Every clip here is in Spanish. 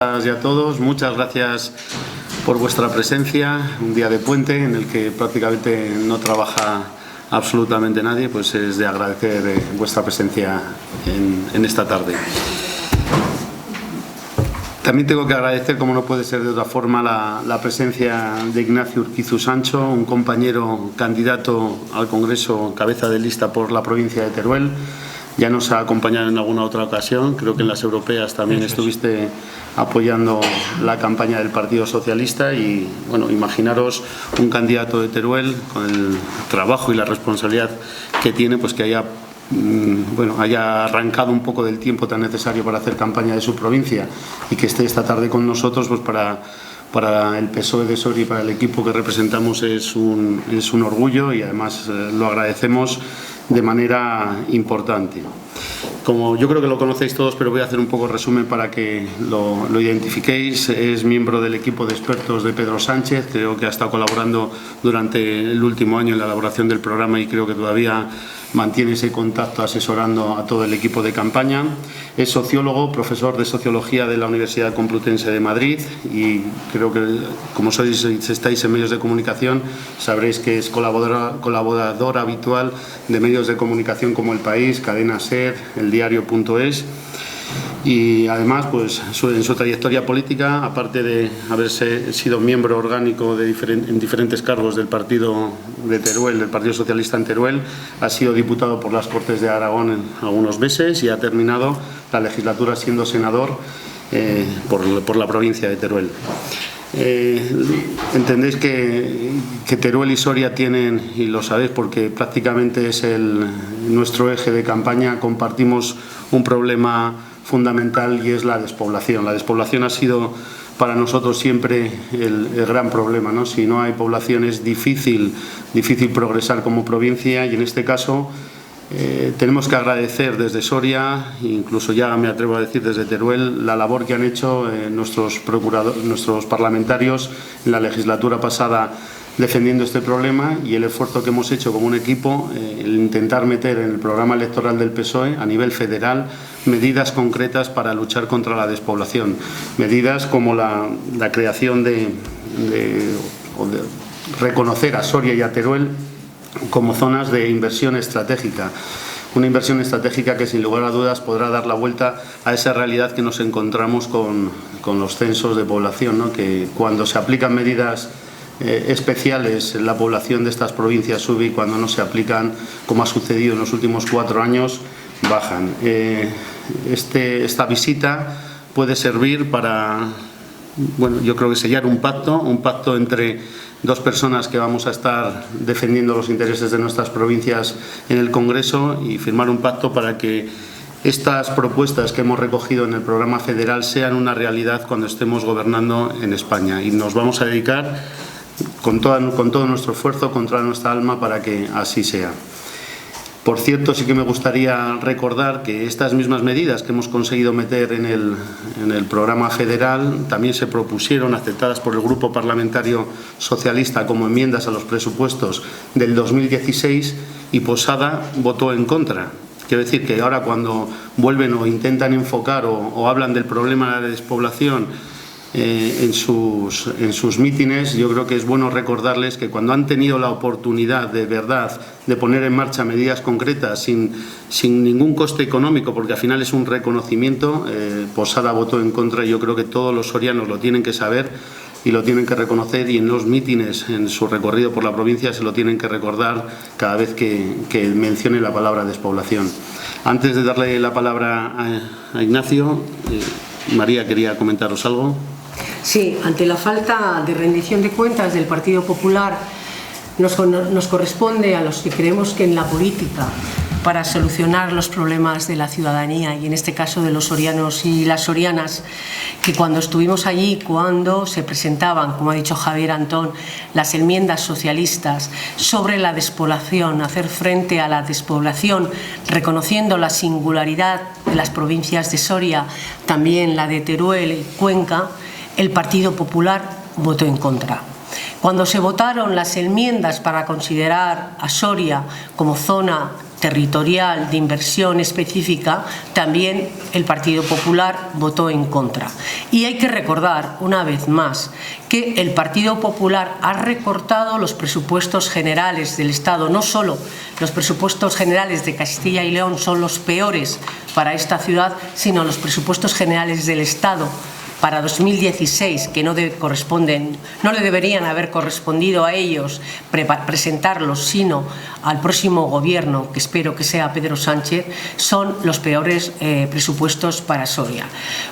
Y a todos, muchas gracias por vuestra presencia. Un día de puente en el que prácticamente no trabaja absolutamente nadie, pues es de agradecer vuestra presencia en esta tarde. También tengo que agradecer, como no puede ser de otra forma, la presencia de Ignacio Urquizu Sancho, un compañero candidato al Congreso, cabeza de lista por la provincia de Teruel. Ya nos ha acompañado en alguna otra ocasión, creo que en las europeas también estuviste apoyando la campaña del Partido Socialista y, bueno, imaginaros un candidato de Teruel con el trabajo y la responsabilidad que tiene, pues que haya arrancado un poco del tiempo tan necesario para hacer campaña de su provincia y que esté esta tarde con nosotros, pues para el PSOE de Soria y para el equipo que representamos es un orgullo y además lo agradecemos de manera importante. Como yo creo que lo conocéis todos, pero voy a hacer un poco resumen para que lo identifiquéis. Es miembro del equipo de expertos de Pedro Sánchez, creo que ha estado colaborando durante el último año en la elaboración del programa y creo que todavía mantiene ese contacto asesorando a todo el equipo de campaña. Es sociólogo, profesor de Sociología de la Universidad Complutense de Madrid y creo que, como estáis en medios de comunicación, sabréis que es colaborador habitual de medios de comunicación como El País, Cadena SER, El Diario.es. Y además, pues en su trayectoria política, aparte de haberse sido miembro orgánico en diferentes cargos del partido de Teruel, del Partido Socialista en Teruel, ha sido diputado por las Cortes de Aragón en algunos meses y ha terminado la legislatura siendo senador por la provincia de Teruel. Entendéis que Teruel y Soria tienen, y lo sabéis porque prácticamente es nuestro eje de campaña, compartimos un problema fundamental y es la despoblación. La despoblación ha sido para nosotros siempre el gran problema, ¿no? Si no hay población es difícil progresar como provincia y en este caso tenemos que agradecer desde Soria, incluso ya me atrevo a decir desde Teruel, la labor que han hecho nuestros parlamentarios en la legislatura pasada defendiendo este problema y el esfuerzo que hemos hecho como un equipo, el intentar meter en el programa electoral del PSOE a nivel federal medidas concretas para luchar contra la despoblación. Medidas como la creación de reconocer a Soria y a Teruel como zonas de inversión estratégica. Una inversión estratégica que sin lugar a dudas podrá dar la vuelta a esa realidad que nos encontramos con los censos de población, ¿no? Que cuando se aplican medidas especiales la población de estas provincias sube y cuando no se aplican, como ha sucedido en los últimos 4 años, bajan. Esta visita puede servir para, bueno, yo creo que sellar un pacto entre dos personas que vamos a estar defendiendo los intereses de nuestras provincias en el Congreso y firmar un pacto para que estas propuestas que hemos recogido en el programa federal sean una realidad cuando estemos gobernando en España y nos vamos a dedicar con todo nuestro esfuerzo, con toda nuestra alma para que así sea. Por cierto, sí que me gustaría recordar que estas mismas medidas que hemos conseguido meter en el programa federal también se propusieron, aceptadas por el Grupo Parlamentario Socialista como enmiendas a los presupuestos del 2016 y Posada votó en contra. Quiero decir que ahora cuando vuelven o intentan enfocar o hablan del problema de la despoblación en sus mítines, yo creo que es bueno recordarles que cuando han tenido la oportunidad de verdad de poner en marcha medidas concretas sin ningún coste económico, porque al final es un reconocimiento, Posada votó en contra y yo creo que todos los sorianos lo tienen que saber y lo tienen que reconocer y en los mítines, en su recorrido por la provincia, se lo tienen que recordar cada vez que mencione la palabra despoblación. Antes de darle la palabra a Ignacio, María quería comentaros algo. Sí, ante la falta de rendición de cuentas del Partido Popular nos corresponde a los que creemos que en la política para solucionar los problemas de la ciudadanía y en este caso de los sorianos y las sorianas, que cuando estuvimos allí, cuando se presentaban, como ha dicho Javier Antón, las enmiendas socialistas sobre la despoblación, hacer frente a la despoblación, reconociendo la singularidad de las provincias de Soria, también la de Teruel y Cuenca, el Partido Popular votó en contra. Cuando se votaron las enmiendas para considerar a Soria como zona territorial de inversión específica, también el Partido Popular votó en contra. Y hay que recordar, una vez más, que el Partido Popular ha recortado los presupuestos generales del Estado. No solo los presupuestos generales de Castilla y León son los peores para esta ciudad, sino los presupuestos generales del Estado para 2016, que no le deberían haber correspondido a ellos presentarlos, sino al próximo gobierno, que espero que sea Pedro Sánchez, son los peores presupuestos para Soria.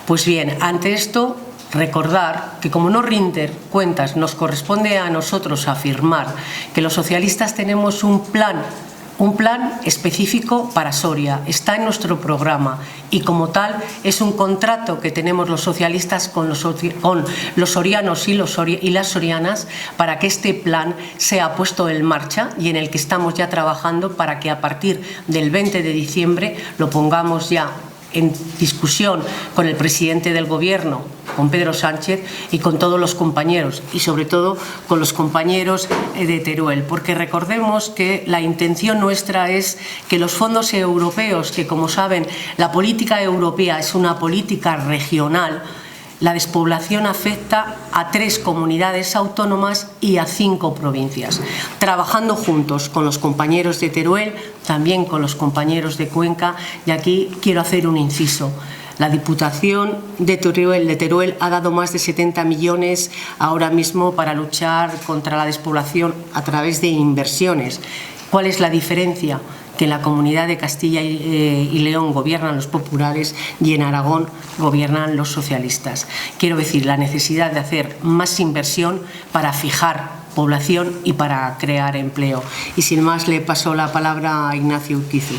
Pues bien, ante esto, recordar que como no rinde cuentas, nos corresponde a nosotros afirmar que los socialistas tenemos un plan específico para Soria, está en nuestro programa y como tal es un contrato que tenemos los socialistas con los sorianos y las sorianas para que este plan sea puesto en marcha y en el que estamos ya trabajando para que a partir del 20 de diciembre lo pongamos ya en discusión con el presidente del Gobierno, con Pedro Sánchez y con todos los compañeros y sobre todo con los compañeros de Teruel, porque recordemos que la intención nuestra es que los fondos europeos, que como saben la política europea es una política regional, la despoblación afecta a 3 comunidades autónomas y a 5 provincias. Trabajando juntos con los compañeros de Teruel, también con los compañeros de Cuenca, y aquí quiero hacer un inciso. La Diputación de Teruel ha dado más de 70 millones ahora mismo para luchar contra la despoblación a través de inversiones. ¿Cuál es la diferencia? Que en la comunidad de Castilla y León gobiernan los populares y en Aragón gobiernan los socialistas. Quiero decir, la necesidad de hacer más inversión para fijar población y para crear empleo. Y sin más le paso la palabra a Ignacio Urquizu.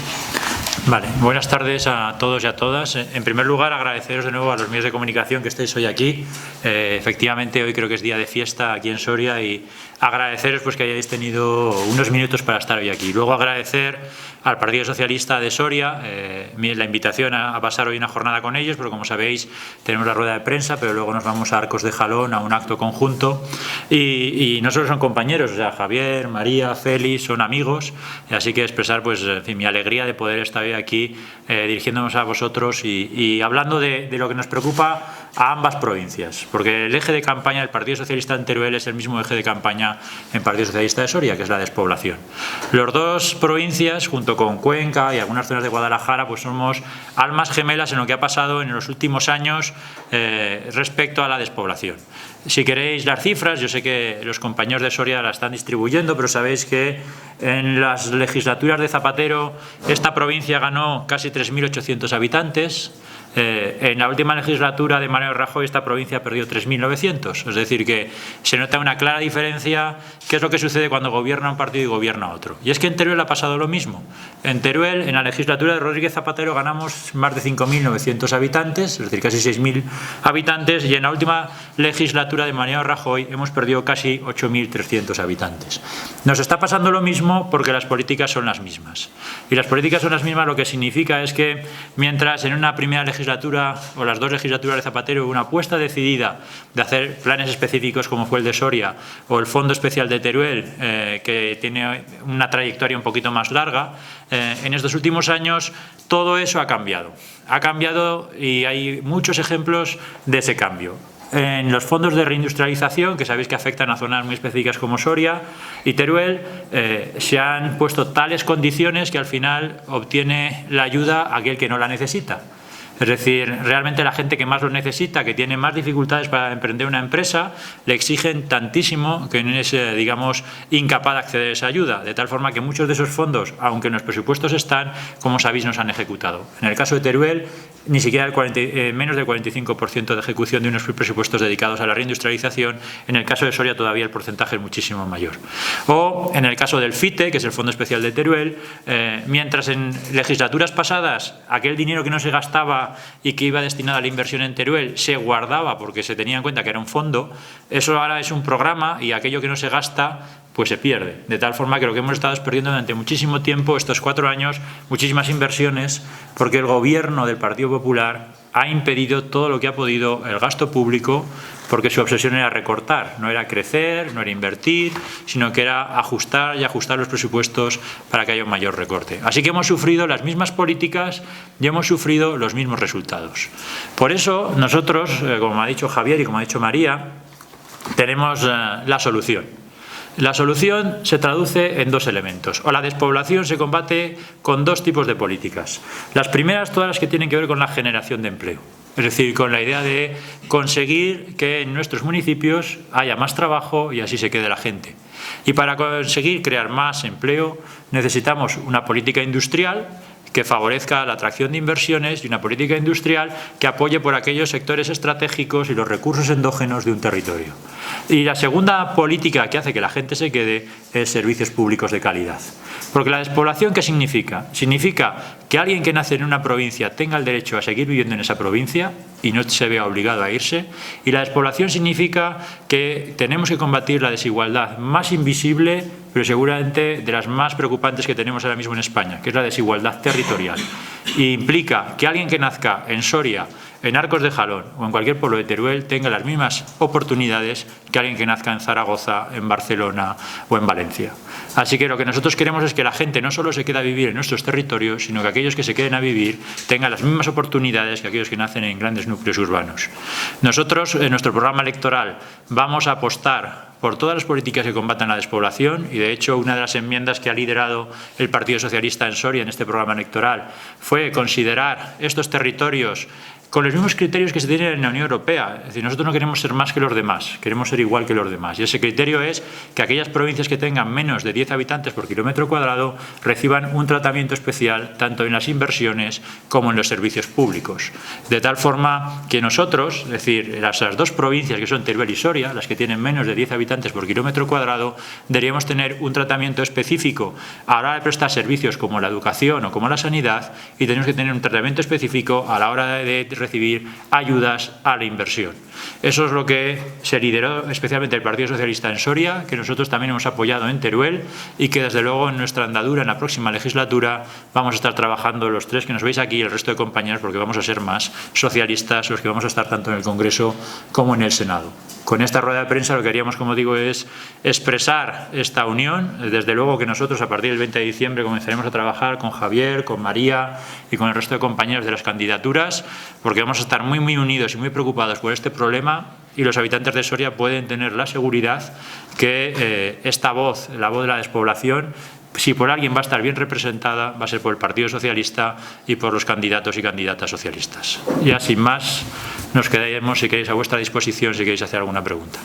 Vale, buenas tardes a todos y a todas. En primer lugar, agradeceros de nuevo a los medios de comunicación que estéis hoy aquí. Efectivamente, hoy creo que es día de fiesta aquí en Soria y agradeceros pues que hayáis tenido unos minutos para estar hoy aquí. Luego agradecer al Partido Socialista de Soria la invitación a pasar hoy una jornada con ellos, porque como sabéis tenemos la rueda de prensa, pero luego nos vamos a Arcos de Jalón a un acto conjunto y no solo son compañeros, o sea, Javier, María, Félix, son amigos, así que expresar pues en fin, mi alegría de poder estar hoy aquí dirigiéndonos a vosotros y hablando de lo que nos preocupa a ambas provincias, porque el eje de campaña del Partido Socialista en Teruel es el mismo eje de campaña en Partido Socialista de Soria, que es la despoblación. Las dos provincias, junto con Cuenca y algunas zonas de Guadalajara, pues somos almas gemelas en lo que ha pasado en los últimos años respecto a la despoblación. Si queréis las cifras, yo sé que los compañeros de Soria las están distribuyendo, pero sabéis que en las legislaturas de Zapatero esta provincia ganó casi 3.800 habitantes. En la última legislatura de Mariano Rajoy esta provincia perdió 3.900, es decir que se nota una clara diferencia. ¿Qué es lo que sucede cuando gobierna un partido y gobierna otro? Y es que en Teruel ha pasado lo mismo. En Teruel, en la legislatura de Rodríguez Zapatero ganamos más de 5.900 habitantes, es decir, casi 6.000 habitantes, y en la última legislatura de Mariano Rajoy hemos perdido casi 8.300 habitantes. Nos está pasando lo mismo porque las políticas son las mismas. Y las políticas son las mismas, lo que significa es que mientras en una primera legislatura o las dos legislaturas de Zapatero hubo una apuesta decidida de hacer planes específicos como fue el de Soria o el Fondo Especial de Teruel, que tiene una trayectoria un poquito más larga, en estos últimos años todo eso ha cambiado. Ha cambiado y hay muchos ejemplos de ese cambio. En los fondos de reindustrialización, que sabéis que afectan a zonas muy específicas como Soria y Teruel, se han puesto tales condiciones que al final obtiene la ayuda aquel que no la necesita. Es decir, realmente la gente que más lo necesita, que tiene más dificultades para emprender una empresa, le exigen tantísimo que es, digamos, incapaz de acceder a esa ayuda. De tal forma que muchos de esos fondos, aunque en los presupuestos están, como sabéis, no se han ejecutado. En el caso de Teruel, ni siquiera menos del 45% de ejecución de unos presupuestos dedicados a la reindustrialización. En el caso de Soria todavía el porcentaje es muchísimo mayor. O en el caso del FITE, que es el Fondo Especial de Teruel, mientras en legislaturas pasadas aquel dinero que no se gastaba y que iba destinado a la inversión en Teruel se guardaba porque se tenía en cuenta que era un fondo, eso ahora es un programa y aquello que no se gasta pues se pierde. De tal forma que lo que hemos estado es perdiendo durante muchísimo tiempo, estos 4 años, muchísimas inversiones, porque el gobierno del Partido Popular ha impedido todo lo que ha podido el gasto público, porque su obsesión era recortar, no era crecer, no era invertir, sino que era ajustar y ajustar los presupuestos para que haya un mayor recorte. Así que hemos sufrido las mismas políticas y hemos sufrido los mismos resultados. Por eso nosotros, como ha dicho Javier y como ha dicho María, tenemos la solución. La solución se traduce en dos elementos. O la despoblación se combate con dos tipos de políticas. Las primeras, todas las que tienen que ver con la generación de empleo. Es decir, con la idea de conseguir que en nuestros municipios haya más trabajo y así se quede la gente. Y para conseguir crear más empleo necesitamos una política industrial que favorezca la atracción de inversiones y una política industrial que apoye por aquellos sectores estratégicos y los recursos endógenos de un territorio. Y la segunda política que hace que la gente se quede es servicios públicos de calidad. Porque la despoblación, ¿qué significa? Significa que alguien que nace en una provincia tenga el derecho a seguir viviendo en esa provincia y no se vea obligado a irse. Y la despoblación significa que tenemos que combatir la desigualdad más invisible, pero seguramente de las más preocupantes que tenemos ahora mismo en España, que es la desigualdad territorial. Y implica que alguien que nazca en Soria, en Arcos de Jalón o en cualquier pueblo de Teruel tenga las mismas oportunidades que alguien que nazca en Zaragoza, en Barcelona o en Valencia. Así que lo que nosotros queremos es que la gente no solo se quede a vivir en nuestros territorios, sino que aquellos que se queden a vivir tengan las mismas oportunidades que aquellos que nacen en grandes núcleos urbanos. Nosotros, en nuestro programa electoral, vamos a apostar por todas las políticas que combatan la despoblación y, de hecho, una de las enmiendas que ha liderado el Partido Socialista en Soria en este programa electoral fue considerar estos territorios con los mismos criterios que se tienen en la Unión Europea. Es decir, nosotros no queremos ser más que los demás, queremos ser igual que los demás. Y ese criterio es que aquellas provincias que tengan menos de 10 habitantes por kilómetro cuadrado reciban un tratamiento especial tanto en las inversiones como en los servicios públicos. De tal forma que nosotros, es decir, las dos provincias que son Teruel y Soria, las que tienen menos de 10 habitantes por kilómetro cuadrado, deberíamos tener un tratamiento específico a la hora de prestar servicios como la educación o como la sanidad, y tenemos que tener un tratamiento específico a la hora de recibir ayudas a la inversión. Eso es lo que se lideró especialmente el Partido Socialista en Soria, que nosotros también hemos apoyado en Teruel y que desde luego en nuestra andadura en la próxima legislatura vamos a estar trabajando los tres que nos veis aquí y el resto de compañeros, porque vamos a ser más socialistas los que vamos a estar tanto en el Congreso como en el Senado. Con esta rueda de prensa lo que haríamos, como digo, es expresar esta unión. Desde luego que nosotros a partir del 20 de diciembre comenzaremos a trabajar con Javier, con María y con el resto de compañeros de las candidaturas, porque vamos a estar muy unidos y muy preocupados por este problema, y los habitantes de Soria pueden tener la seguridad que esta voz, la voz de la despoblación, si por alguien va a estar bien representada, va a ser por el Partido Socialista y por los candidatos y candidatas socialistas. Ya sin más, nos quedaremos, si queréis, a vuestra disposición si queréis hacer alguna pregunta.